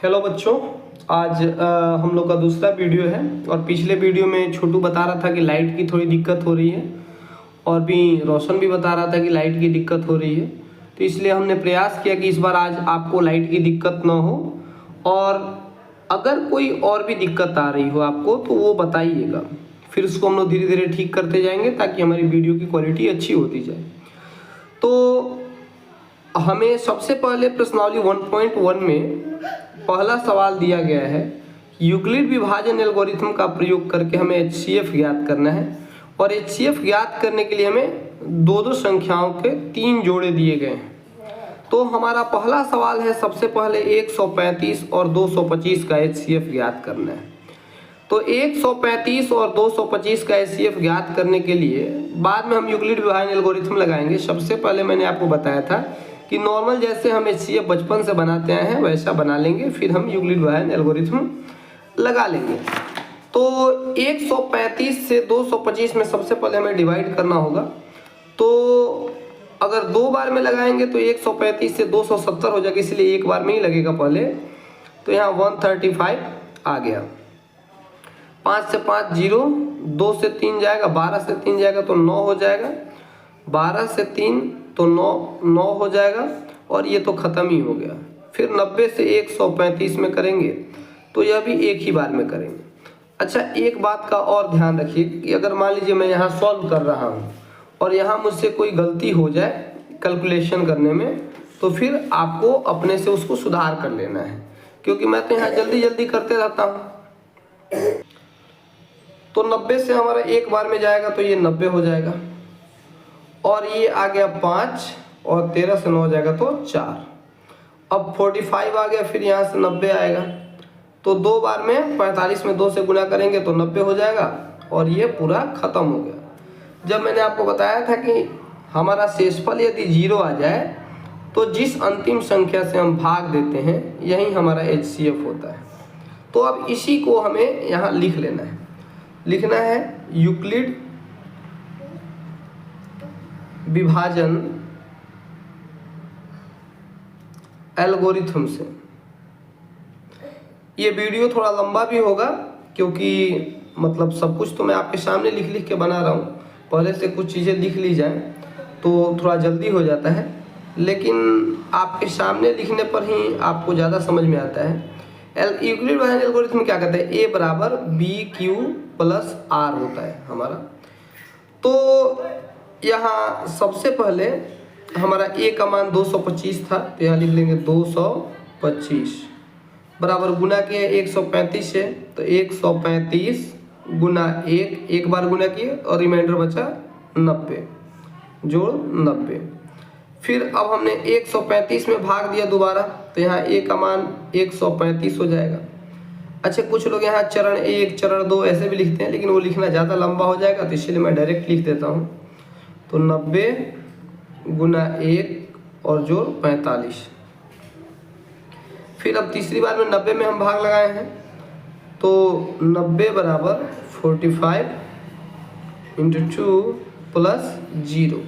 Hello बच्चों, आज हम लोग का दूसरा वीडियो है। और पिछले वीडियो में छोटू बता रहा था कि लाइट की थोड़ी दिक्कत हो रही है और भी रोशन भी बता रहा था कि लाइट की दिक्कत हो रही है। तो इसलिए हमने प्रयास किया कि इस बार आज आपको लाइट की दिक्कत ना हो, और अगर कोई और भी दिक्कत आ रही हो आपको तो वो बताइएगा, फिर उसको हम लोग धीरे धीरे ठीक करते जाएंगे ताकि हमारी वीडियो की क्वालिटी अच्छी होती जाए। तो हमें सबसे पहले प्रश्नावली 1.1 में पहला सवाल दिया गया है, यूक्लिड विभाजन एल्गोरिथम का प्रयोग करके हमें HCF ज्ञात करना है। और HCF ज्ञात करने के लिए हमें दो संख्याओं के 3 जोड़े दिए गए हैं। तो हमारा पहला सवाल है, सबसे पहले 135 और 225 का HCF ज्ञात करना है। तो 135 और 225 का HCF ज्ञात करने के लिए बाद में हम यूक्लिड विभाजन एल्गोरिथम लगाएंगे। सबसे पहले मैंने आपको बताया था कि नॉर्मल जैसे हम HCF बचपन से बनाते आए हैं वैसा बना लेंगे, फिर हम यूक्लिड विभाजन एल्गोरिथम लगा लेंगे। तो 135 से 225 में सबसे पहले हमें डिवाइड करना होगा। तो अगर 2 बार में लगाएंगे तो 135 से 270 हो जाएगा, इसलिए 1 बार में ही लगेगा पहले। तो यहाँ 135 आ गया, 5 से 5 0, 2 से 3 जाएगा, 12 से 3 जाएगा तो 9 हो जाएगा, 12 से 3 तो 9 हो जाएगा, और ये तो ख़त्म ही हो गया। फिर 90 से 135 में करेंगे तो यह भी एक ही बार में करेंगे। अच्छा, एक बात का और ध्यान रखिए कि अगर मान लीजिए मैं यहाँ सॉल्व कर रहा हूँ और यहाँ मुझसे कोई गलती हो जाए कैलकुलेशन करने में, तो फिर आपको अपने से उसको सुधार कर लेना है, क्योंकि मैं तो यहाँ जल्दी जल्दी करते रहता हूँ। तो 90 से हमारा 1 बार में जाएगा तो ये 90 हो जाएगा, और ये आ गया 5, और 13 से 9 हो जाएगा तो 4। अब 45 आ गया, फिर यहाँ से 90 आएगा, तो 2 बार में 45 में 2 से गुना करेंगे तो 90 हो जाएगा, और ये पूरा ख़त्म हो गया। जब मैंने आपको बताया था कि हमारा शेषफल यदि 0 आ जाए तो जिस अंतिम संख्या से हम भाग देते हैं यही हमारा HCF होता है। तो अब इसी को हमें यहाँ लिख लेना है। लिखना है यूक्लिड विभाजन एल्गोरिथम से। ये वीडियो थोड़ा लंबा भी होगा, क्योंकि मतलब सब कुछ तो मैं आपके सामने लिख लिख के बना रहा हूँ। पहले से कुछ चीज़ें लिख ली जाए तो थोड़ा जल्दी हो जाता है, लेकिन आपके सामने लिखने पर ही आपको ज़्यादा समझ में आता है। यूक्लिड विभाजन एल्गोरिथम क्या कहते हैं, A बराबर BQ प्लस R होता है हमारा। तो यहाँ सबसे पहले हमारा A का मान 225 था, तो यहाँ लिख लेंगे 225 बराबर गुना किए 135 से, तो 135 गुना 1 बार गुना किए, और रिमाइंडर बचा 90 जोड़ 90। फिर अब हमने 135 में भाग दिया दोबारा, तो यहाँ A का मान 135 हो जाएगा। अच्छा, कुछ लोग यहाँ चरण 1 चरण 2 ऐसे भी लिखते हैं, लेकिन वो लिखना ज़्यादा लंबा हो जाएगा, तो इसलिए मैं डायरेक्ट लिख देता हूँ। तो 90 गुना 1 और जोड़ 45। फिर अब तीसरी बार में 90 में हम भाग लगाए हैं, तो 90 बराबर 45 इंटू 2 प्लस 0।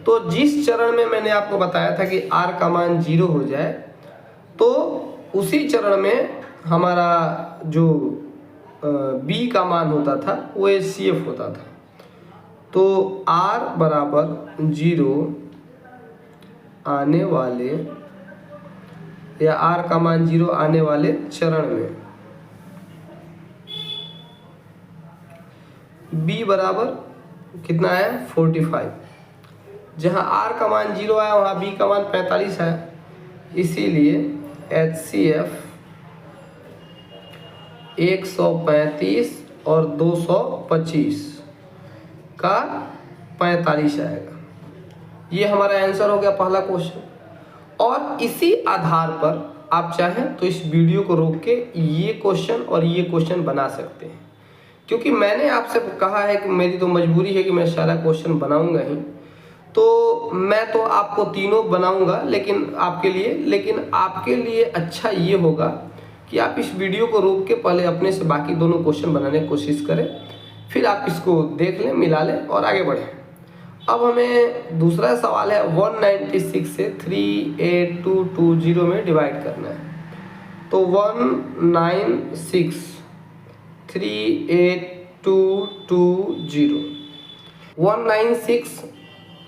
तो जिस चरण में मैंने आपको बताया था कि R का मान 0 हो जाए, तो उसी चरण में हमारा जो B का मान होता था वो HCF होता था। तो R बराबर 0 आने वाले, या R का मान 0 आने वाले चरण में B बराबर कितना है 45। जहाँ R का मान 0 आया वहाँ B का मान 45 है, इसीलिए HCF 135 और 225 का 45 आएगा। ये हमारा आंसर हो गया पहला क्वेश्चन। और इसी आधार पर आप चाहें तो इस वीडियो को रोक के ये क्वेश्चन और ये क्वेश्चन बना सकते हैं, क्योंकि मैंने आपसे कहा है कि मेरी तो मजबूरी है कि मैं सारा क्वेश्चन बनाऊंगा ही। तो मैं तो आपको तीनों बनाऊंगा लेकिन आपके लिए अच्छा ये होगा कि आप इस वीडियो को रोक के पहले अपने से बाकी दोनों क्वेश्चन बनाने की कोशिश करें, फिर आप इसको देख लें, मिला लें और आगे बढ़ें। अब हमें दूसरा सवाल है 196 से 38220 में डिवाइड करना है। तो 196382220 196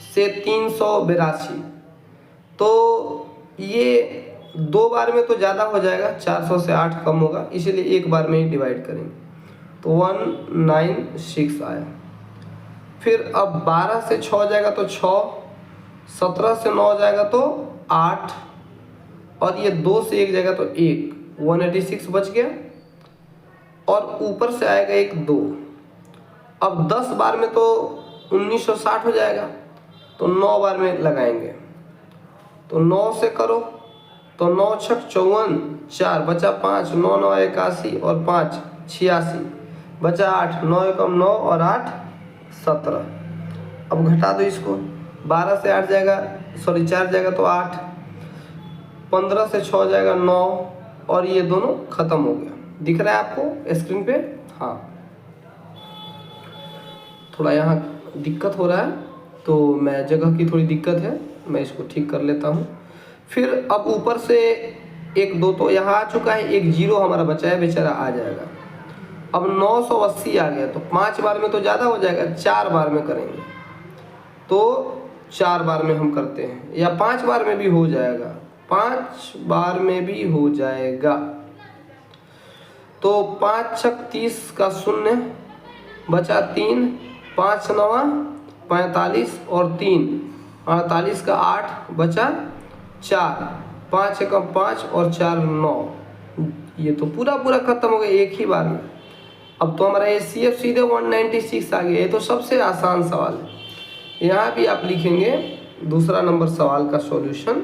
से 382, तो ये 2 बार में तो ज़्यादा हो जाएगा, 400 से 8 कम होगा, इसीलिए एक बार में ही डिवाइड करेंगे। तो 196 आया। फिर अब 12 से 6 जाएगा तो 6, 17 से 9 जाएगा तो 8, और ये 2 से 1 जाएगा तो 1, 186 बच गया। और ऊपर से आएगा एक 2। अब 10 बार में तो 1960 हो जाएगा, तो 9 बार में लगाएंगे। तो 9 से करो तो 9 छक 54, 4 बचा 5, 9 9 81 और 5 86, बचा 8, 9 एकम 9 और 8 17। अब घटा दो इसको, 12 से 8 जाएगा, सॉरी 4 जाएगा तो 8, 15 से 6 जाएगा 9, और ये दोनों खत्म हो गया। दिख रहा है आपको स्क्रीन पे? हाँ, थोड़ा यहाँ दिक्कत हो रहा है, तो मैं जगह की थोड़ी दिक्कत है, मैं इसको ठीक कर लेता हूँ। फिर अब ऊपर से 1 2 तो यहाँ आ चुका है, एक 0 हमारा बचा है, बेचारा आ जाएगा। अब 980 आ गया, तो 5 बार में तो ज़्यादा हो जाएगा, 4 बार में करेंगे। तो 4 बार में हम करते हैं, या 5 बार में भी हो जाएगा, 5 बार में भी हो जाएगा। तो 5 छक 30 का 0 बचा 3, 5 9 45 और 3 48 का 8 बचा 4, 5 एकम 5 और 4 9। ये तो पूरा खत्म हो गया एक ही बार में। अब तो हमारा HCF सीधे 196 आ गया। ये तो सबसे आसान सवाल है। यहाँ भी आप लिखेंगे दूसरा नंबर सवाल का सॉल्यूशन,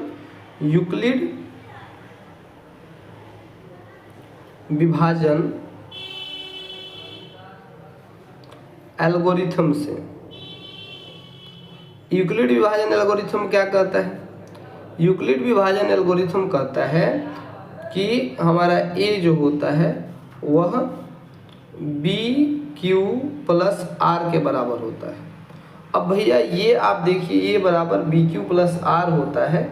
यूक्लिड विभाजन एल्गोरिथम से। यूक्लिड विभाजन एल्गोरिथम क्या कहता है? यूक्लिड विभाजन एल्गोरिथम कहता है कि हमारा a जो होता है वह BQ प्लस R के बराबर होता है। अब भैया ये आप देखिए, a बराबर BQ प्लस R होता है,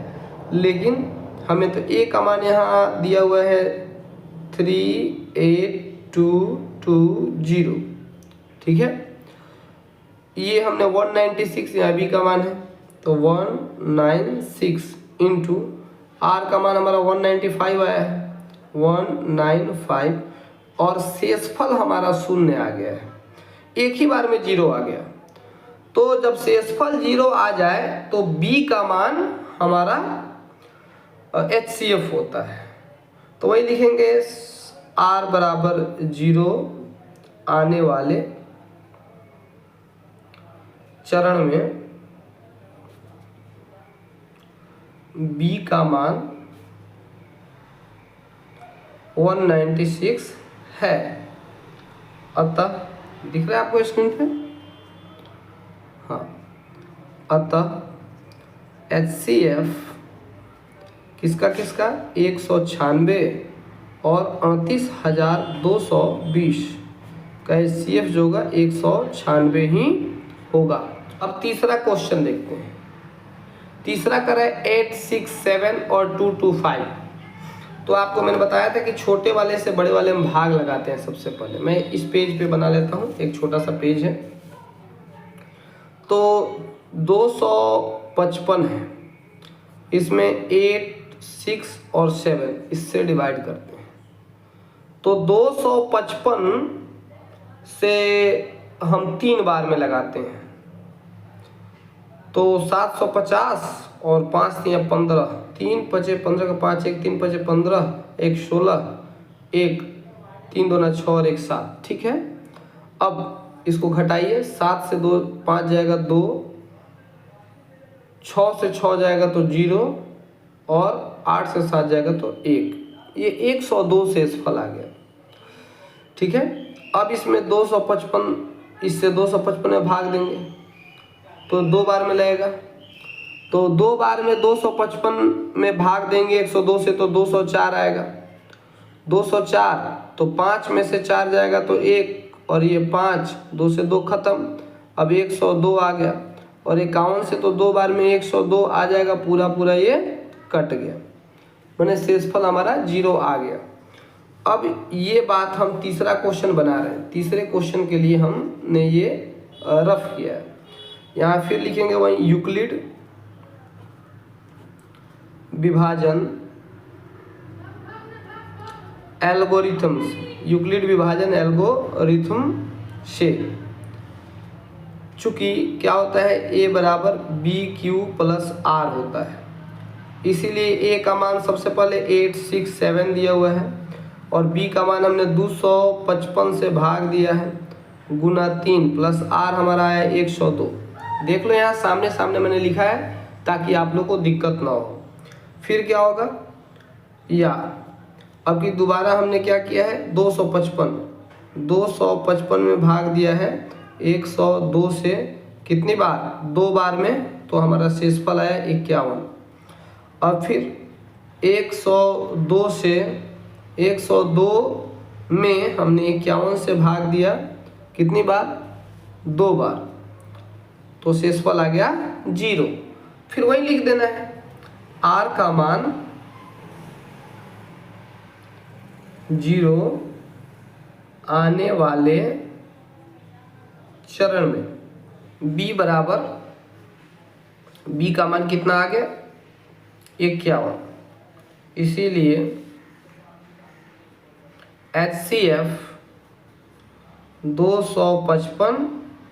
लेकिन हमें तो a का मान यहाँ दिया हुआ है 38220, ठीक है। ये हमने 196, यहाँ b का मान है, तो 196 इंटू R का मान हमारा 195 आया है, 195, और शेषफल हमारा 0 आ गया है, एक ही बार में 0 आ गया। तो जब शेषफल 0 आ जाए तो b का मान हमारा HCF होता है। तो वही लिखेंगे, R बराबर 0 आने वाले चरण में b का मान 196 है। अतः दिख रहा है आपको स्क्रीन पे? हाँ, अतः HCF किसका 196 और 38,220 का HCF जो होगा 196 ही होगा। अब तीसरा क्वेश्चन देखते हैं। तीसरा करा है 8 6 7 और 2 2 5। तो आपको मैंने बताया था कि छोटे वाले से बड़े वाले में भाग लगाते हैं। सबसे पहले मैं इस पेज पे बना लेता हूँ, एक छोटा सा पेज है। तो 255 है, इसमें 8 6 और 7 इससे डिवाइड करते हैं। तो 255 से हम 3 बार में लगाते हैं, तो 750 और 5 3 15, 3 5 15 का 5 1 3 5 15 1 16 1 3 2 6 और 1 7, ठीक है। अब इसको घटाइए, 7 से 2 5 जाएगा 2, 6 से 6 जाएगा तो 0 और 8 से 7 जाएगा तो 1। ये 102 शेषफल आ गया, ठीक है। अब इसमें 255, इससे 255 में भाग देंगे तो 2 बार में लगेगा। तो 2 बार में 255 में भाग देंगे 102 से तो 204 आएगा। 204 तो 5 में से 4 जाएगा तो 1 और ये 5, 2 से 2 खत्म। अब 102 आ गया और 51 से तो 2 बार में 102 आ जाएगा, पूरा पूरा ये कट गया। मैंने शेषफल हमारा 0 आ गया। अब ये बात हम तीसरा क्वेश्चन बना रहे हैं। तीसरे क्वेश्चन के लिए हमने ये रफ किया है। यहाँ फिर लिखेंगे वही यूक्लिड विभाजन एल्गोरिथम्स, यूक्लिड विभाजन एल्गोरिथम से चूंकि क्या होता है a बराबर बी क्यू प्लस आर होता है, इसीलिए a का मान सबसे पहले 867 दिया हुआ है और b का मान हमने 255 से भाग दिया है गुना 3 प्लस r हमारा आया 102। देख लो यहाँ सामने सामने मैंने लिखा है ताकि आप लोग को दिक्कत ना हो। फिर क्या होगा, या अब की दोबारा हमने क्या किया है 255 में भाग दिया है 102 से, कितनी बार, 2 बार में, तो हमारा शेषफल आया 51। अब फिर 102 से 102 में हमने 51 से भाग दिया कितनी बार, 2 बार, तो शेषफल आ गया 0। फिर वही लिख देना है r का मान 0 आने वाले चरण में b बराबर, b का मान कितना आ गया 51, इसीलिए HCF 255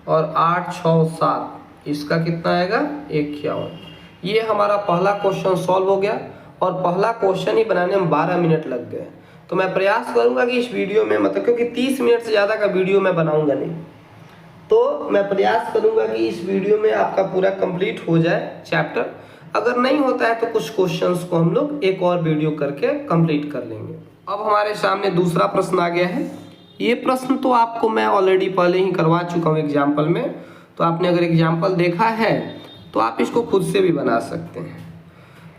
और 8 6 7, इसका कितना आएगा 51। ये हमारा पहला क्वेश्चन सॉल्व हो गया और पहला क्वेश्चन ही बनाने में 12 मिनट लग गए। तो मैं प्रयास करूंगा कि इस वीडियो में, मतलब क्योंकि 30 मिनट से ज़्यादा का वीडियो मैं बनाऊंगा नहीं, तो मैं प्रयास करूंगा कि इस वीडियो में आपका पूरा कंप्लीट हो जाए चैप्टर। अगर नहीं होता है तो कुछ क्वेश्चंस को हम लोग एक और वीडियो करके कंप्लीट कर लेंगे। अब हमारे सामने दूसरा प्रश्न आ गया है। ये प्रश्न तो आपको मैं ऑलरेडी पहले ही करवा चुका हूँ एग्जाम्पल में, तो आपने अगर एग्जाम्पल देखा है तो आप इसको खुद से भी बना सकते हैं।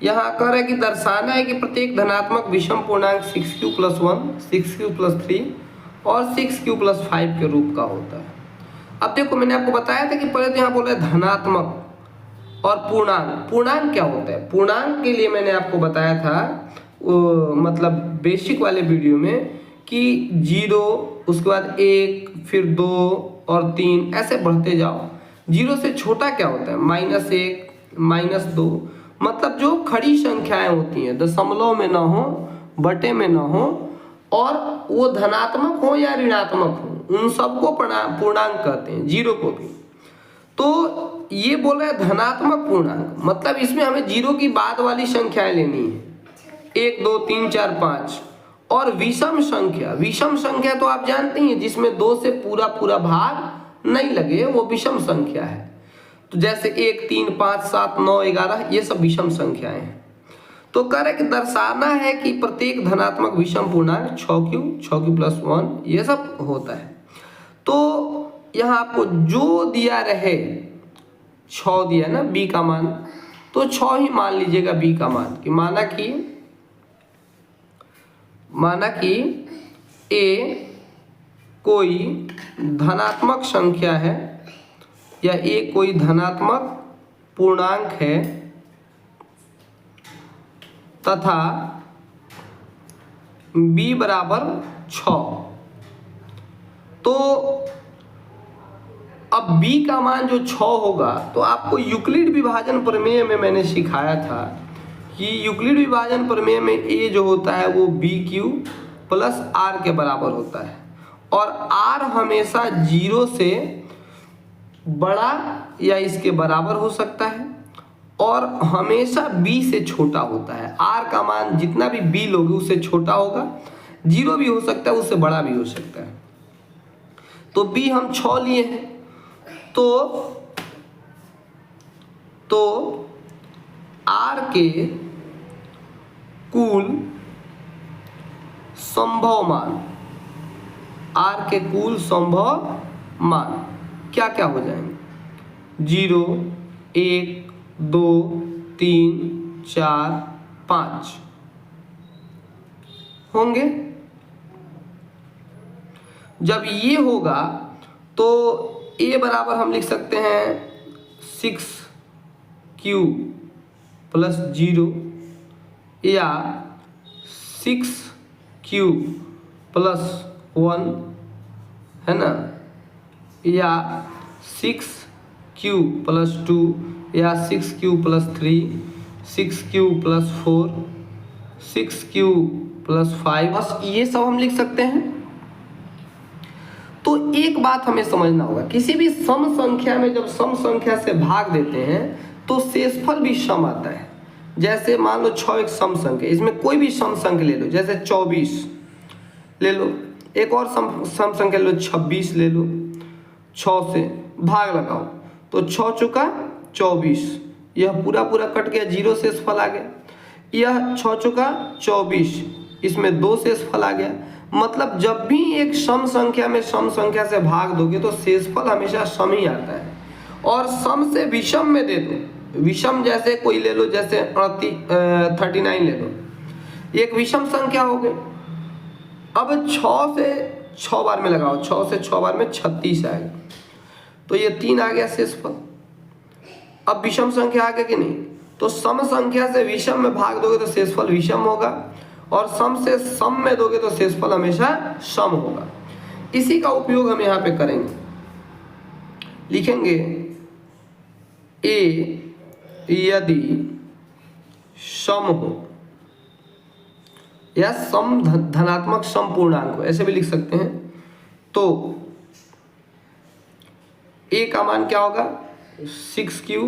यहाँ कह रहा है कि दर्शाना है कि प्रत्येक धनात्मक विषम पूर्णांक 6q + 1, 6q + 3 और 6q + 5 के रूप का होता है। अब देखो मैंने आपको बताया था कि पहले तो यहाँ बोला धनात्मक और पूर्णांक। पूर्णांक क्या होता है, पूर्णांक के लिए मैंने आपको बताया था मतलब बेसिक वाले वीडियो में कि 0, उसके बाद 1, फिर 2 और 3, ऐसे बढ़ते जाओ। 0 से छोटा क्या होता है, -1, -2, मतलब जो खड़ी संख्याएं होती हैं, दशमलव में ना हो, बटे में ना हो, और वो धनात्मक हो या ऋणात्मक हो, उन सबको पूर्णांक कहते हैं, 0 को भी। तो ये बोल रहा है धनात्मक पूर्णांक, मतलब इसमें हमें 0 की बाद वाली संख्याएं लेनी है, 1 2 3 4 5। और विषम संख्या तो आप जानते हैं जिसमें 2 से पूरा पूरा भाग नहीं लगे, वो विषम संख्या है। तो जैसे 1 3 5 7 9 11, ये सब विषम संख्याएं हैं। तो कह रहे कि दर्शाना है कि प्रत्येक धनात्मक विषम पूर्णांक 6q + 1 ये सब होता है। तो यहाँ आपको जो दिया रहे, 6 दिया ना b का मान, तो 6 ही मान लीजिएगा b का मान, कि माना कि a कोई धनात्मक संख्या है या a कोई धनात्मक पूर्णांक है तथा b बराबर 6। तो अब b का मान जो 6 होगा, तो आपको यूक्लिड विभाजन प्रमेय में मैंने सिखाया था कि यूक्लिड विभाजन प्रमेय में a जो होता है वो bq + r के बराबर होता है, और r हमेशा 0 से बड़ा या इसके बराबर हो सकता है, और हमेशा b से छोटा होता है। r का मान जितना भी b लोगे उससे छोटा होगा, 0 भी हो सकता है, उससे बड़ा भी हो सकता है। तो b हम 6 लिए हैं, तो r के कुल संभव मान क्या क्या हो जाएंगे, 0 1 2 3 4 5 होंगे। जब ये होगा तो a बराबर हम लिख सकते हैं 6q + 0 या 6q प्लस 1 है ना, या 6q प्लस 2, या 6q plus 3, 6q plus 4, 6q plus 5, बस ये सब हम लिख सकते हैं। तो एक बात हमें समझना होगा, किसी भी सम संख्या में जब सम संख्या से भाग देते हैं तो शेषफल भी सम आता है। जैसे मान लो 6 एक सम संख्या, इसमें कोई भी सम संख्या ले लो, जैसे 24 ले लो, एक और सम संख्या ले लो 26 ले लो, 6 से भाग लगाओ तो 6 चुका 24, यह पूरा पूरा कट गया, 0 शेषफल आ गया। यह 6 चुका 24, इसमें 2 शेषफल आ गया। मतलब जब भी एक सम संख्या में सम संख्या से भाग दोगे तो शेषफल हमेशा सम ही आता है। और सम से विषम में दे दो, विषम जैसे कोई ले लो, जैसे 39 ले लो, एक विषम संख्या हो गई। अब 6 से 6 बार में लगाओ, 6 से 6 बार में 36 आएगा, तो ये 3 आ गया शेषफल। अब विषम संख्या आ गया कि नहीं, तो सम संख्या से विषम में भाग दोगे तो शेषफल विषम होगा, और सम से सम में दोगे तो शेषफल हमेशा सम होगा। इसी का उपयोग हम यहाँ पे करेंगे, लिखेंगे ए यदि सम हो या सम धनात्मक सम पूर्णांक हो, ऐसे भी लिख सकते हैं। तो ए का मान क्या होगा, 6q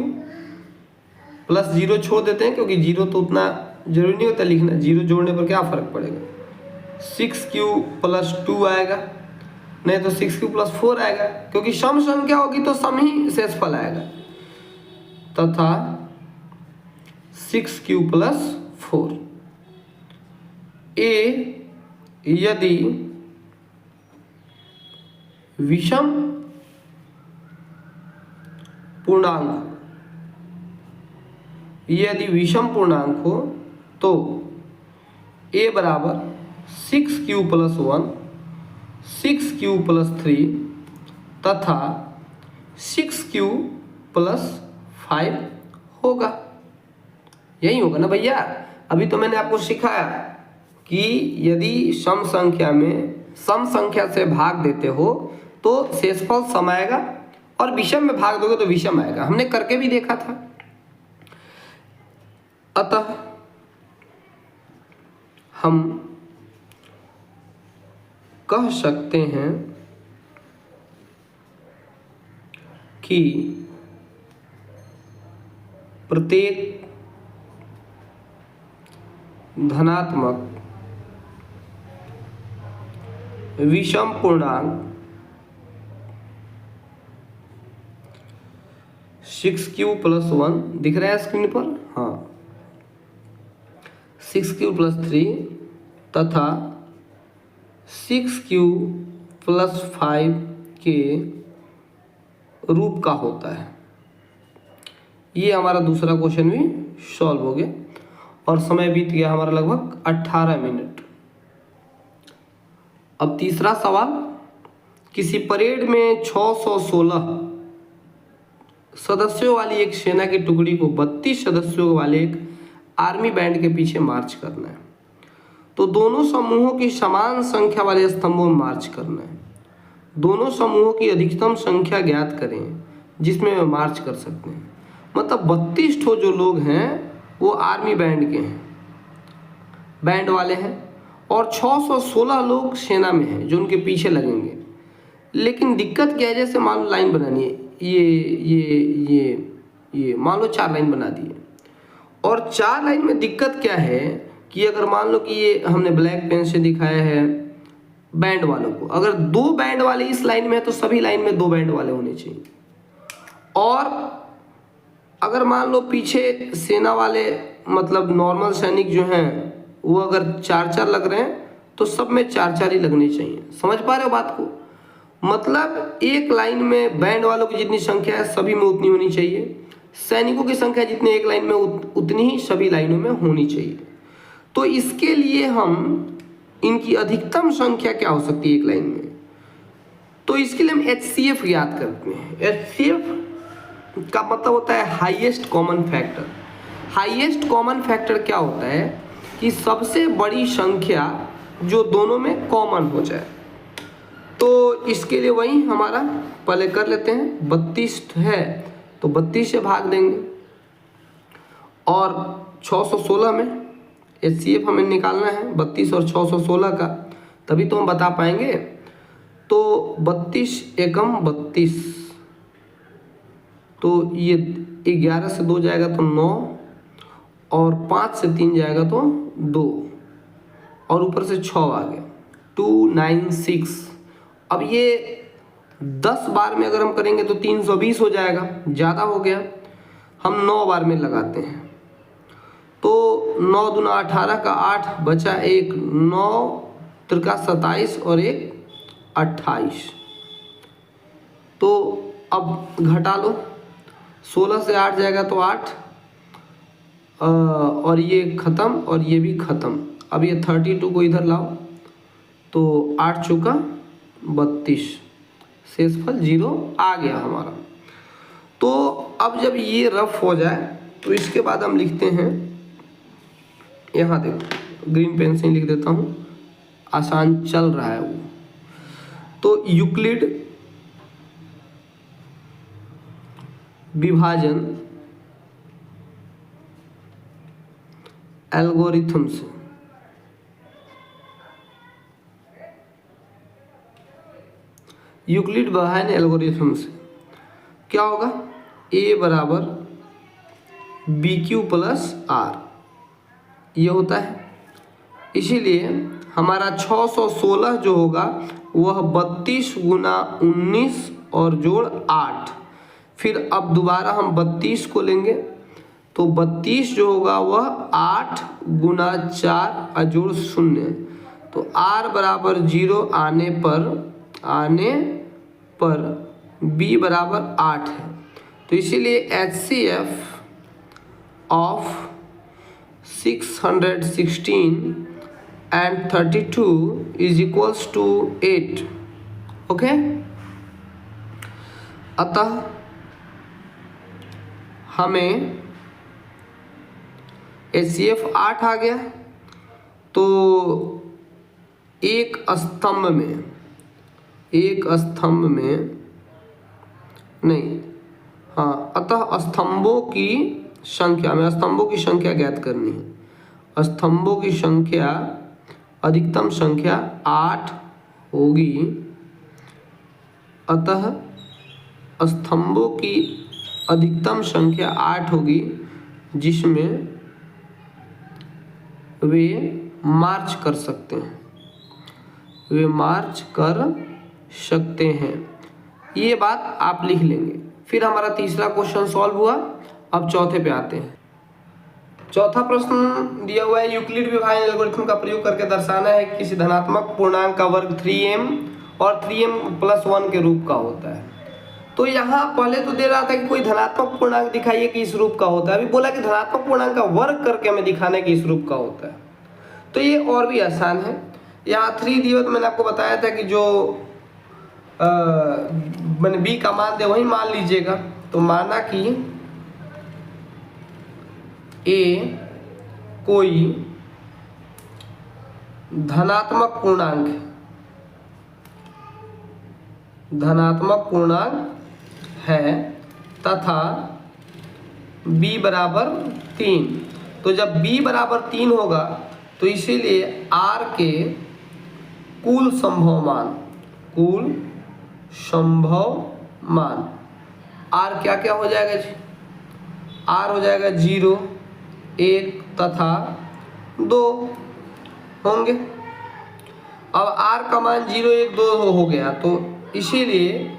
प्लस 0 छोड़ देते हैं क्योंकि 0 तो उतना जरूरी नहीं होता लिखना, 0 जोड़ने पर क्या फर्क पड़ेगा। 6q प्लस 2 आएगा, नहीं तो 6q प्लस 4 आएगा, क्योंकि सम संख्या होगी तो सम ही शेषफल आएगा, तथा 6q प्लस 4। ए यदि विषम पूर्णांक, यदि विषम पूर्णांक हो तो a बराबर 6q प्लस 1, 6q प्लस 3 तथा 6q प्लस 5 होगा। यही होगा ना भैया। अभी तो मैंने आपको सिखाया कि यदि सम संख्या में सम संख्या से भाग देते हो तो शेषफल सम आएगा, और विषम में भाग दोगे तो विषम आएगा, हमने करके भी देखा था। अतः हम कह सकते हैं कि प्रत्येक धनात्मक विषम पूर्णांक 6q प्लस 1 दिख रहा है स्क्रीन पर, हाँ, 6q प्लस 3 तथा 6q प्लस 5 के रूप का होता है। ये हमारा दूसरा क्वेश्चन भी सॉल्व हो गया और समय बीत गया हमारा लगभग 18 मिनट। अब तीसरा सवाल, किसी परेड में 616 सदस्यों वाली एक सेना की टुकड़ी को 32 सदस्यों वाले एक आर्मी बैंड के पीछे मार्च करना है। तो दोनों समूहों की समान संख्या वाले स्तंभों में मार्च करना है। दोनों समूहों की अधिकतम संख्या ज्ञात करें जिसमें वे मार्च कर सकते हैं। मतलब 32 ठो जो लोग हैं वो आर्मी बैंड के हैं, बैंड वाले हैं, और 616 लोग सेना में हैं जो उनके पीछे लगेंगे। लेकिन दिक्कत क्या है, जैसे मान लो लाइन बनानी है, ये मान लो 4 लाइन बना दिए, और 4 लाइन में दिक्कत क्या है कि अगर मान लो कि ये हमने ब्लैक पेन से दिखाया है बैंड वालों को, अगर 2 बैंड वाले इस लाइन में है तो सभी लाइन में 2 बैंड वाले होने चाहिए। और अगर मान लो पीछे सेना वाले मतलब नॉर्मल सैनिक जो हैं वो अगर 4-4 लग रहे हैं तो सब में 4-4 ही लगने चाहिए। समझ पा रहे हो बात को? मतलब एक लाइन में बैंड वालों की जितनी संख्या है सभी में उतनी होनी चाहिए, सैनिकों की संख्या जितनी एक लाइन में उतनी ही सभी लाइनों में होनी चाहिए। तो इसके लिए हम इनकी अधिकतम संख्या क्या हो सकती है एक लाइन में, तो इसके लिए हम HCF ज्ञात करते हैं। HCF का मतलब होता है highest common factor. Highest common factor क्या होता है कि सबसे बड़ी संख्या जो दोनों में कॉमन हो जाए। तो इसके लिए वही हमारा पहले कर लेते हैं, 32 है तो 32 से भाग देंगे, और 616 में HCF हमें निकालना है 32 और 616 का, तभी तो हम बता पाएंगे। तो 32 एकम 32, तो ये 11 से 2 जाएगा तो 9, और 5 से 3 जाएगा तो 2, और ऊपर से 6 आ गया 296। अब ये 10 बार में अगर हम करेंगे तो 320 हो जाएगा, ज़्यादा हो गया। हम 9 बार में लगाते हैं तो 9 दूना 18 का 8 बचा 1, 9 त्रिका 27 और 1 28। तो अब घटा लो, 16 से 8 जाएगा तो 8, और ये ख़त्म और ये भी ख़त्म। अब ये 32 को इधर लाओ तो 8 चौका 32, शेषफल 0 आ गया हमारा। तो अब जब ये रफ हो जाए तो इसके बाद हम लिखते हैं, यहाँ देखो ग्रीन पेन से ही लिख देता हूँ, आसान चल रहा है वो। तो यूक्लिड विभाजन एल्गोरिथम से यूक्लिड विभाजन एल्गोरिथम से क्या होगा, A बराबर BQ प्लस R, ये होता है। इसीलिए हमारा 616 जो होगा वह 32 गुना 19 और जोड़ 8। फिर अब दोबारा हम 32 को लेंगे तो 32 जो होगा वह 8 गुना 4 और जोड़ 0, तो R बराबर 0 आने पर B बराबर 8 है। तो इसीलिए HCF of 616 and 32 is equals to 8। Okay, अतः हमें HCF 8 आ गया। तो एक स्तंभ में नहीं, हाँ, अतः स्तंभों की संख्या, हमें स्तंभों की संख्या ज्ञात करनी है। स्तंभों की संख्या, अधिकतम संख्या 8 होगी, अतः स्तंभों की अधिकतम संख्या 8 होगी जिसमें वे मार्च कर सकते हैं, ये बात आप लिख लेंगे। फिर हमारा तीसरा क्वेश्चन सॉल्व हुआ। अब चौथे पे आते हैं। चौथा प्रश्न दिया हुआ है, यूक्लिड विभाजन एल्गोरिथम का प्रयोग करके दर्शाना है कि किसी धनात्मक पूर्णांक का वर्ग 3m और 3m + 1 के रूप का होता है। तो यहाँ पहले तो दे रहा था कि कोई धनात्मक पूर्णांक दिखाइए कि इस रूप का होता है, अभी बोला कि धनात्मक पूर्णांक का वर्ग करके हमें दिखाना है कि इस रूप का होता है। तो ये और भी आसान है। यहाँ 3 दिया तो मैंने आपको बताया था कि जो मैंने b का मान दिया वही मान लीजिएगा। तो माना कि a कोई धनात्मक पूर्णांक है तथा b बराबर 3। तो जब b बराबर 3 होगा तो इसीलिए r के कुल संभव मान r क्या क्या हो जाएगा जी, r हो जाएगा 0, 1 तथा 2 होंगे। अब r का मान 0, 1, 2 हो गया, तो इसीलिए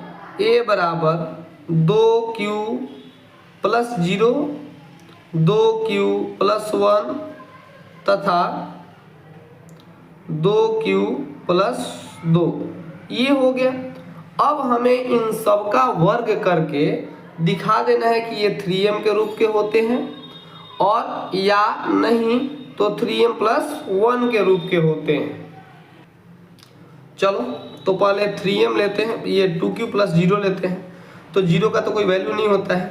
a बराबर 2q + 0, 2q + 1 तथा 2q + 2, ये हो गया। अब हमें इन सब का वर्ग करके दिखा देना है कि ये 3m के रूप के होते हैं, और या नहीं तो 3m + 1 के रूप के होते हैं। चलो तो पहले 3m लेते हैं, ये 2q + 0 लेते हैं। तो 0 का तो कोई वैल्यू नहीं होता है।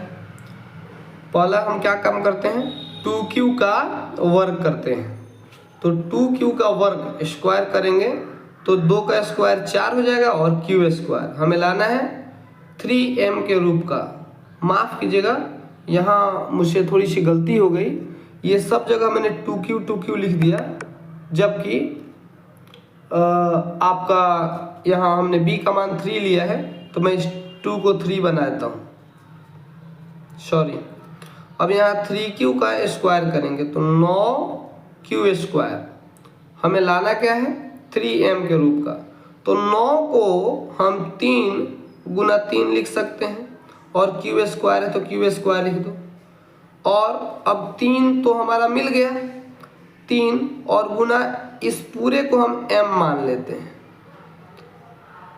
पहला हम क्या काम करते हैं, 2q का वर्ग करते हैं। तो 2q का वर्ग स्क्वायर करेंगे तो 2 का स्क्वायर 4 हो जाएगा और q स्क्वायर हमें लाना है 3m के रूप का। माफ़ कीजिएगा, यहाँ मुझसे थोड़ी सी गलती हो गई, ये सब जगह मैंने 2q लिख दिया, जबकि आपका यहाँ हमने b का मान 3 लिया है, तो मैं इस 2 को 3 बना देता हूँ, सॉरी। अब यहाँ 3q का स्क्वायर करेंगे तो 9q स्क्वायर हमें लाना क्या है 3m के रूप का। तो 9 को हम 3 गुना 3 लिख सकते हैं और q स्क्वायर है तो q स्क्वायर लिख दो। और अब 3 तो हमारा मिल गया, 3 और गुना इस पूरे को हम m मान लेते हैं,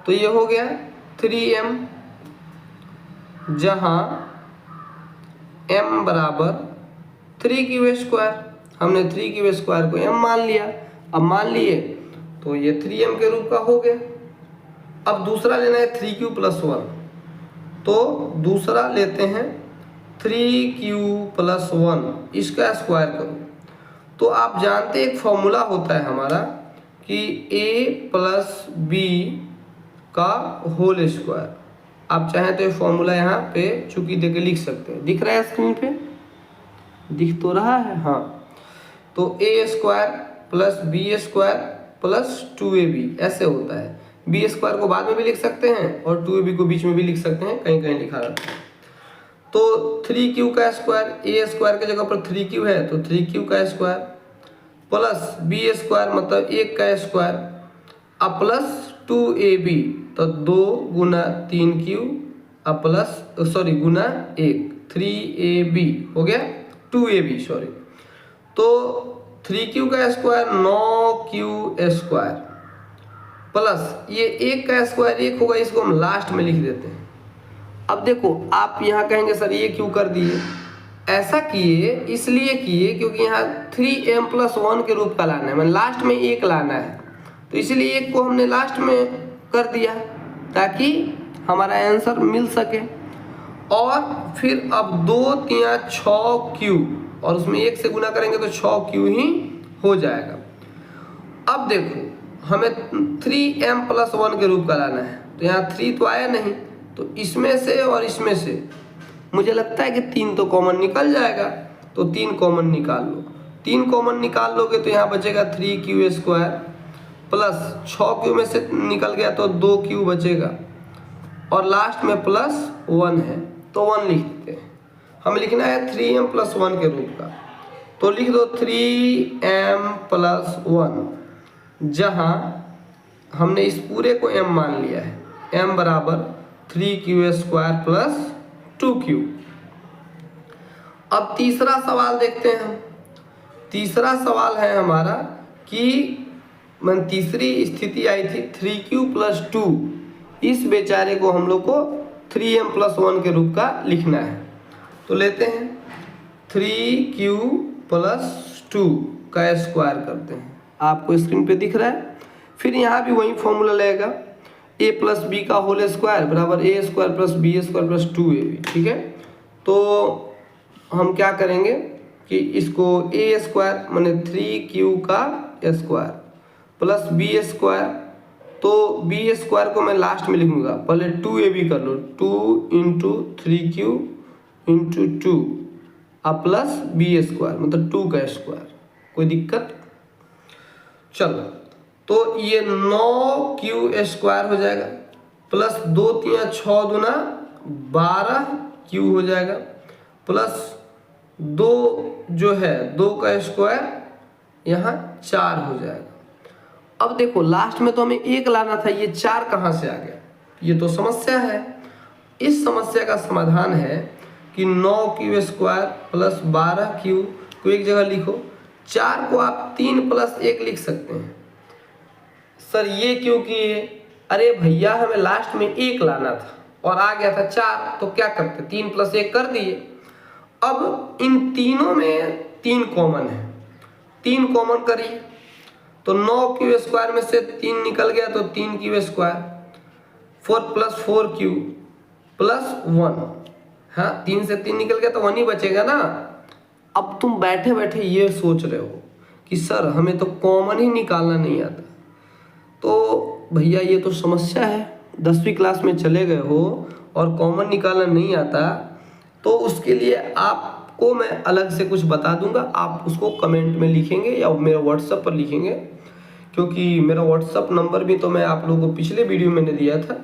तो ये हो गया 3m, जहाँ m बराबर 3q स्क्वायर। हमने 3q स्क्वायर को m मान लिया। अब मान लिए तो ये 3m के रूप का हो गया। अब दूसरा लेना है 3q प्लस 1, तो दूसरा लेते हैं 3q प्लस 1, इसका स्क्वायर करो। तो आप जानते एक फॉर्मूला होता है हमारा कि a प्लस बी का होल स्क्वायर। आप चाहें तो ये फॉर्मूला यहाँ पे चूंकि देके लिख सकते हैं। दिख रहा है स्क्रीन पे, दिख तो रहा है, हाँ। तो a square plus B square plus 2ab ऐसे होता है। बी स्क्वायर को बाद में भी लिख सकते हैं और 2ab को बीच में भी लिख सकते हैं, कहीं कहीं लिखा रहता है। तो 3q का स्क्वायर, a स्क्वायर की जगह पर 3q है तो 3q का स्क्वायर प्लस बी स्क्वायर मतलब 1 का स्क्वायर, अब प्लस 2ab तो 2 गुना 3q अब प्लस गुना 1 3ab हो गया 2ab सॉरी। तो 3q का स्क्वायर 9q स्क्वायर प्लस ये 1 का स्क्वायर 1 होगा, इसको हम लास्ट में लिख देते हैं। अब देखो आप यहाँ कहेंगे सर ये क्यों कर दिए, ऐसा किए इसलिए किए क्योंकि यहाँ 3m प्लस 1 के रूप का लाना है, मतलब लास्ट में 1 लाना है, तो इसीलिए 1 को हमने लास्ट में कर दिया ताकि हमारा आंसर मिल सके। और फिर अब 2 3 6q और उसमें 1 से गुना करेंगे तो 6q ही हो जाएगा। अब देखो हमें 3m प्लस 1 के रूप का लाना है, तो यहाँ 3 तो आया नहीं, तो इसमें से और इसमें से मुझे लगता है कि 3 तो कॉमन निकल जाएगा, तो 3 कॉमन निकाल लो। 3 कॉमन निकाल लोगे तो यहाँ बचेगा 3q स्क्वायर प्लस 6q में से निकल गया तो 2q बचेगा और लास्ट में प्लस 1 है तो 1 लिख देते हैं। हमें लिखना है 3m प्लस 1 के रूप का, तो लिख दो 3m प्लस 1, जहाँ हमने इस पूरे को m मान लिया है, m बराबर 3q स्क्वायर प्लस 2q। अब तीसरा सवाल देखते हैं हम। तीसरा सवाल है हमारा कि तीसरी स्थिति आई थी 3q प्लस 2, इस बेचारे को हम लोग को 3m प्लस 1 के रूप का लिखना है। तो लेते हैं 3q प्लस 2 का स्क्वायर करते हैं, आपको स्क्रीन पे दिख रहा है। फिर यहाँ भी वही फॉर्मूला लगेगा a प्लस बी का होल स्क्वायर बराबर a square plus B square plus 2ab, ठीक है। तो हम क्या करेंगे कि इसको a स्क्वायर माने 3q का स्क्वायर प्लस बी स्क्वायर, तो बी स्क्वायर को मैं लास्ट में लिखूंगा, पहले 2ab कर लो, 2 इंटू 3q इंटू 2 अब प्लस बी स्क्वायर मतलब 2 का स्क्वायर। कोई दिक्कत? चलो तो ये 9q स्क्वायर हो जाएगा प्लस 2 3 6 दूना 12q हो जाएगा प्लस 2 जो है 2 का स्क्वायर यहाँ 4 हो जाएगा। अब देखो लास्ट में तो हमें 1 लाना था, ये 4 कहाँ से आ गया, ये तो समस्या है। इस समस्या का समाधान है कि 9q स्क्वायर प्लस 12q को एक जगह लिखो, 4 को आप 3 प्लस 1 लिख सकते हैं। सर ये क्यों किए? अरे भैया हमें लास्ट में 1 लाना था और आ गया था 4, तो क्या करते 3 प्लस 1 कर दिए। अब इन तीनों में 3 कॉमन है, 3 कॉमन करिए तो 9q स्क्वायर में से 3 निकल गया तो 3q square, 4 plus 4q plus 1, हाँ 3 से 3 निकल गया तो 1 ही बचेगा ना। अब तुम बैठे बैठे ये सोच रहे हो कि सर हमें तो कॉमन ही निकालना नहीं आता। तो भैया ये तो समस्या है, 10वीं क्लास में चले गए हो और कॉमन निकालना नहीं आता, तो उसके लिए आपको मैं अलग से कुछ बता दूंगा, आप उसको कमेंट में लिखेंगे या मेरे व्हाट्सएप पर लिखेंगे, क्योंकि मेरा व्हाट्सएप नंबर भी तो मैं आप लोगों को पिछले वीडियो में दिया था,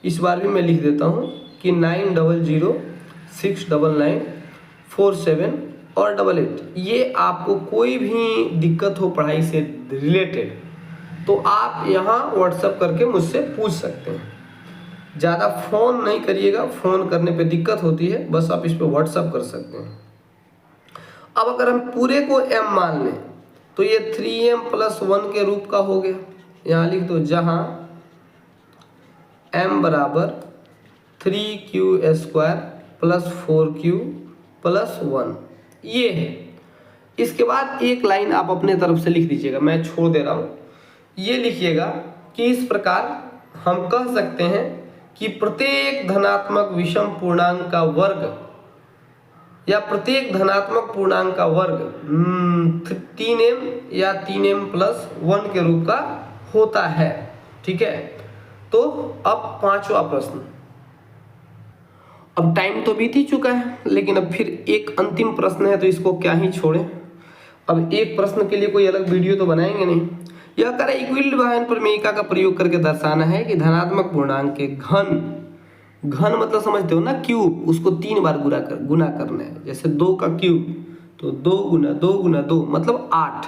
इस बार भी मैं लिख देता हूँ कि 90069947 और 88। ये आपको कोई भी दिक्कत हो पढ़ाई से रिलेटेड तो आप यहाँ व्हाट्सएप करके मुझसे पूछ सकते हैं। ज़्यादा फ़ोन नहीं करिएगा, फ़ोन करने पे दिक्कत होती है, बस आप इस पर व्हाट्सएप कर सकते हैं। अब अगर हम पूरे को m मान लें तो ये 3m+1 के रूप का हो गया। यहाँ लिख दो, जहाँ m बराबर 3q² + 4q + 1 ये है। इसके बाद एक लाइन आप अपने तरफ से लिख दीजिएगा, मैं छोड़ दे रहा हूँ। ये लिखिएगा कि इस प्रकार हम कह सकते हैं कि प्रत्येक धनात्मक विषम पूर्णांक का वर्ग या प्रत्येक धनात्मक पूर्णांक का वर्ग 3m या 3m+1 के रूप का होता है। ठीक है, तो अब 5वां प्रश्न। अब टाइम तो बीत ही चुका है, लेकिन अब फिर एक अंतिम प्रश्न है, तो इसको क्या ही छोड़ें। अब एक प्रश्न के लिए कोई अलग वीडियो तो बनाएंगे नहीं। यह कार्य इक्विलिब्रियम विभेदन प्रमेयिका का प्रयोग करके दर्शाना है कि धनात्मक पूर्णांक के घन मतलब समझते हो ना, क्यूब, उसको 3 बार गुना करना है। जैसे 2 का क्यूब तो 2 × 2 × 2 मतलब 8।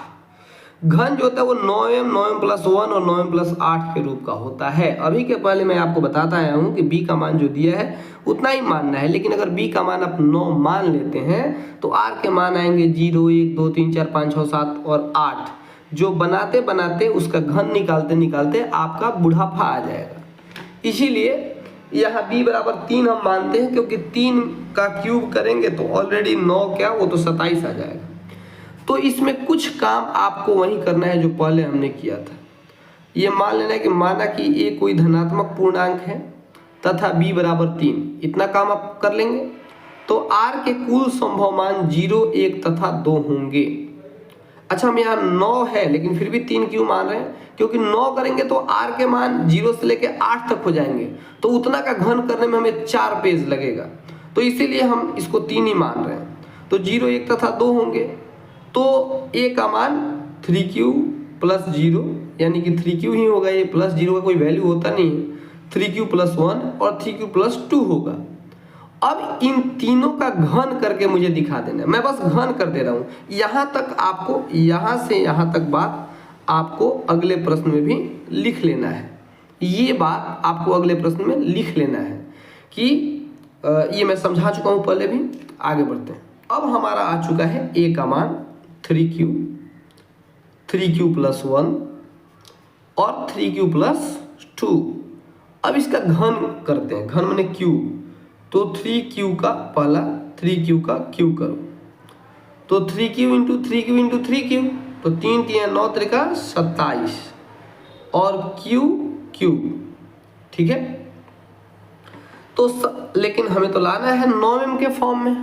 घन जो होता है वो 9m 9m+1 और 9m+8 के रूप का होता है। अभी के पहले मैं आपको बताता आया हूँ कि b का मान जो दिया है उतना ही मानना है, लेकिन अगर b का मान आप 9 मान लेते हैं तो r के मान आएंगे 0 1 2 3 4 5 6 7 और 8, जो बनाते बनाते उसका घन निकालते निकालते आपका बुढ़ापा आ जाएगा। इसीलिए यहाँ b बराबर 3 हम मानते हैं, क्योंकि 3 का क्यूब करेंगे तो ऑलरेडी 9 क्या, वो तो 27 आ जाएगा। तो इसमें कुछ काम आपको वही करना है जो पहले हमने किया था। ये मान लेना है कि माना कि a कोई धनात्मक पूर्णांक है तथा b बराबर 3, इतना काम आप कर लेंगे तो r के कुल संभव मान 0 1 तथा 2 होंगे। अच्छा, हम यहाँ 9 है लेकिन फिर भी 3 क्यों मान रहे हैं, क्योंकि 9 करेंगे तो r के मान 0 से लेके 8 तक हो जाएंगे, तो उतना का घन करने में हमें 4 पेज लगेगा, तो इसीलिए हम इसको 3 ही मान रहे हैं। तो 0 1 तथा 2 होंगे, तो a का मान 3q + 0 यानी कि 3q ही होगा, ये +0 का कोई वैल्यू होता नहीं है, 3q + 1 और 3q + 2 होगा। अब इन तीनों का घन करके मुझे दिखा देना है, मैं बस घन कर दे रहा हूँ। यहाँ तक आपको, यहाँ से यहाँ तक बात आपको अगले प्रश्न में भी लिख लेना है। ये बात आपको अगले प्रश्न में लिख लेना है कि ये मैं समझा चुका हूँ पहले भी। आगे बढ़ते हैं। अब हमारा आ चुका है a का मान 3q + 1 और 3q + 2। अब इसका घन करते हैं, घन माने क्यूब, तो 3q का पहला 3q का क्यूब करो, तो 3q × 3q × 3q, तो 3 × 9 × 27 और क्यूब। ठीक है, तो लेकिन हमें तो लाना है 9m के फॉर्म में,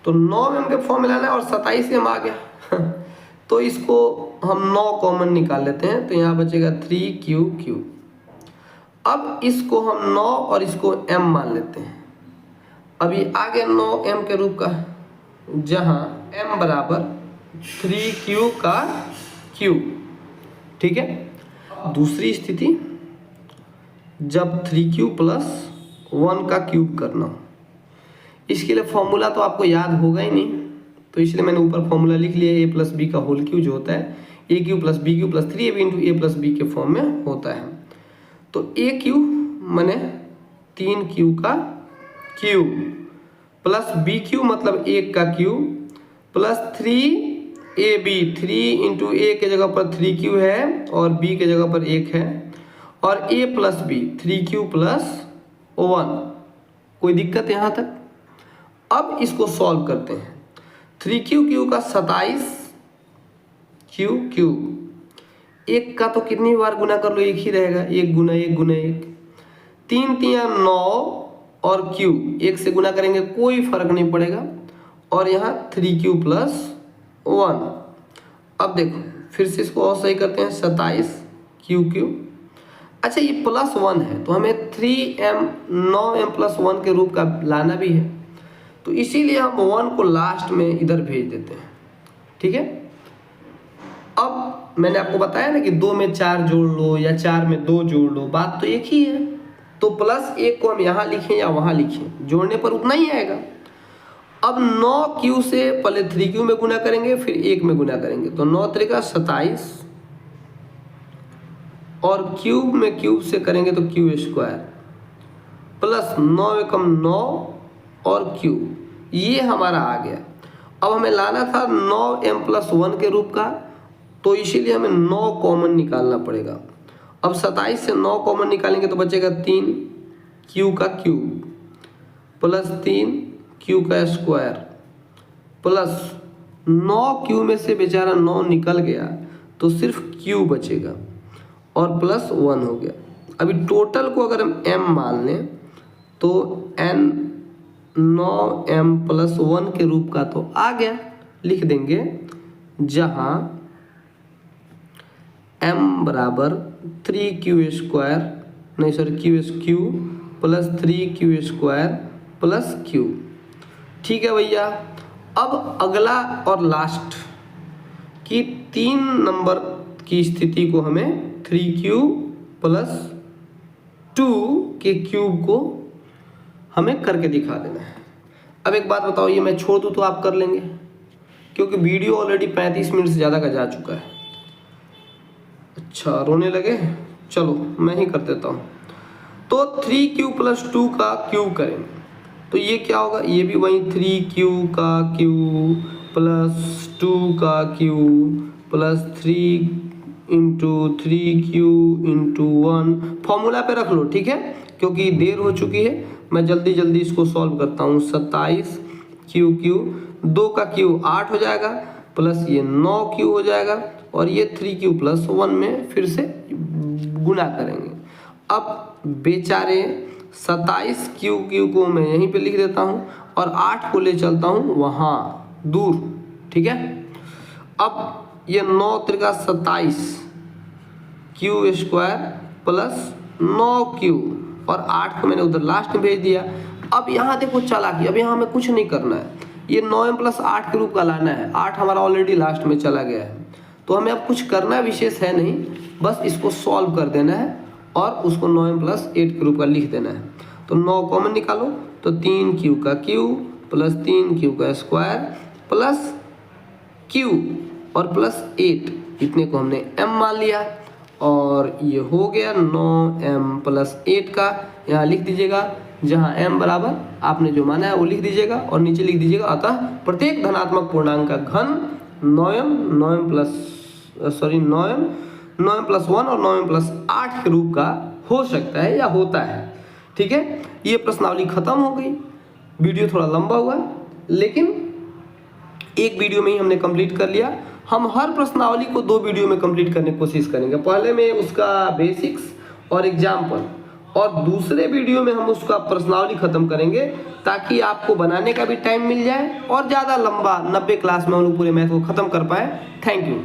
तो 9m के फॉर्म में लाना है और 27m आ गया तो इसको हम 9 कॉमन निकाल लेते हैं, तो यहाँ बचेगा 3q। अब इसको हम 9 और इसको m मान लेते हैं। अभी आगे 9m के रूप का, जहाँ m बराबर 3q का क्यूब। ठीक है, दूसरी स्थिति जब 3q + 1 का क्यूब करना हो, इसके लिए फॉर्मूला तो आपको याद होगा ही नहीं, तो इसलिए मैंने ऊपर फॉर्मूला लिख लिया, a + b का होल क्यूब जो होता है aq + bq + 3ab × a + b के फॉर्म में होता है। तो aq माने 3q का क्यूब प्लस bq मतलब 1 का क्यूब प्लस 3ab, 3 × a के जगह पर 3q है और b के जगह पर 1 है, और a + b 3q + 1। कोई दिक्कत यहाँ तक? अब इसको सॉल्व करते हैं। 3q का 27 क्यूब, 1 का तो कितनी बार गुना कर लो, 1 ही रहेगा, 1 × 1 × 1, 3 × 9 और क्यूब 1 से गुना करेंगे कोई फर्क नहीं पड़ेगा, और यहाँ 3q + 1। अब देखो फिर से इसको और सही करते हैं, 27 क्यू। अच्छा ये +1 है तो हमें 3m 9m+1 के रूप का लाना भी है, तो इसीलिए हम 1 को लास्ट में इधर भेज देते हैं। ठीक है, अब मैंने आपको बताया ना कि 2 में 4 जोड़ लो या 4 में 2 जोड़ लो, बात तो एक ही है। तो +1 को हम यहाँ लिखें या वहाँ लिखें, जोड़ने पर उतना ही आएगा। अब 9q से पहले 3q में गुना करेंगे, फिर 1 में गुना करेंगे, तो 9 त्रिका 27 और क्यूब में क्यूब से करेंगे तो q² प्लस 9 एकम 9 और q, ये हमारा आ गया। अब हमें लाना था 9m+1 के रूप का, तो इसीलिए हमें 9 कॉमन निकालना पड़ेगा। अब 27 से 9 कॉमन निकालेंगे तो बचेगा 3 q का क्यूब प्लस 3 q का स्क्वायर प्लस 9q में से बेचारा 9 निकल गया तो सिर्फ q बचेगा और प्लस 1 हो गया। अभी टोटल को अगर हम m मान लें तो n 9m+1 के रूप का तो आ गया, लिख देंगे जहाँ m बराबर 3q² नहीं sorry q³ plus 3q² plus q। ठीक है भैया, अब अगला और लास्ट की 3 नंबर की स्थिति को हमें 3q प्लस 2 के क्यूब को हमें करके दिखा देना है। अब एक बात बताओ, ये मैं छोड़ दूँ तो आप कर लेंगे, क्योंकि वीडियो ऑलरेडी 35 मिनट से ज़्यादा का जा चुका है। अच्छा रोने लगे, चलो मैं ही कर देता हूँ। तो 3q प्लस 2 का क्यूब करेंगे तो ये क्या होगा, ये भी वही 3q का क्यूब प्लस 2 का cube plus 3 into 3q into 1 formula पे रख लो। ठीक है, क्योंकि देर हो चुकी है, मैं जल्दी जल्दी इसको सॉल्व करता हूँ। 27 क्यू 2 का क्यू 8 हो जाएगा प्लस ये 9q हो जाएगा और ये 3q प्लस 1 में फिर से गुना करेंगे। अब बेचारे 27 क्यू को मैं यहीं पे लिख देता हूँ और 8 को ले चलता हूँ वहाँ दूर। ठीक है, अब ये 9 त्रिका 27 q² प्लस 9q और 8 को मैंने उधर लास्ट में भेज दिया। अब यहाँ देखो चालाकी, अब यहाँ हमें कुछ नहीं करना है, ये 9m+8 के रूप का लाना है। 8 हमारा ऑलरेडी लास्ट में चला गया है, तो हमें अब कुछ करना विशेष है नहीं, बस इसको सॉल्व कर देना है और उसको 9m+8 के रूप का लिख देना है। तो 9 कॉमन निकालो तो 3q का क्यूब प्लस 3q का स्क्वायर प्लस q और प्लस 8, इतने को हमने m मान लिया और ये हो गया 9m+8 का। यहाँ लिख दीजिएगा, जहाँ m बराबर आपने जो माना है वो लिख दीजिएगा और नीचे लिख दीजिएगा अतः प्रत्येक धनात्मक पूर्णांक का घन 9m+1 और 9m+8 के रूप का हो सकता है या होता है। ठीक है, ये प्रश्नावली खत्म हो गई। वीडियो थोड़ा लंबा हुआ लेकिन एक वीडियो में ही हमने कंप्लीट कर लिया। हम हर प्रश्नावली को 2 वीडियो में कंप्लीट करने की कोशिश करेंगे। पहले में उसका बेसिक्स और एग्जाम्पल और दूसरे वीडियो में हम उसका प्रश्नावली खत्म करेंगे ताकि आपको बनाने का भी टाइम मिल जाए और ज़्यादा लंबा 90 क्लास में हम लोग पूरे मैथ को खत्म कर पाए। Thank you.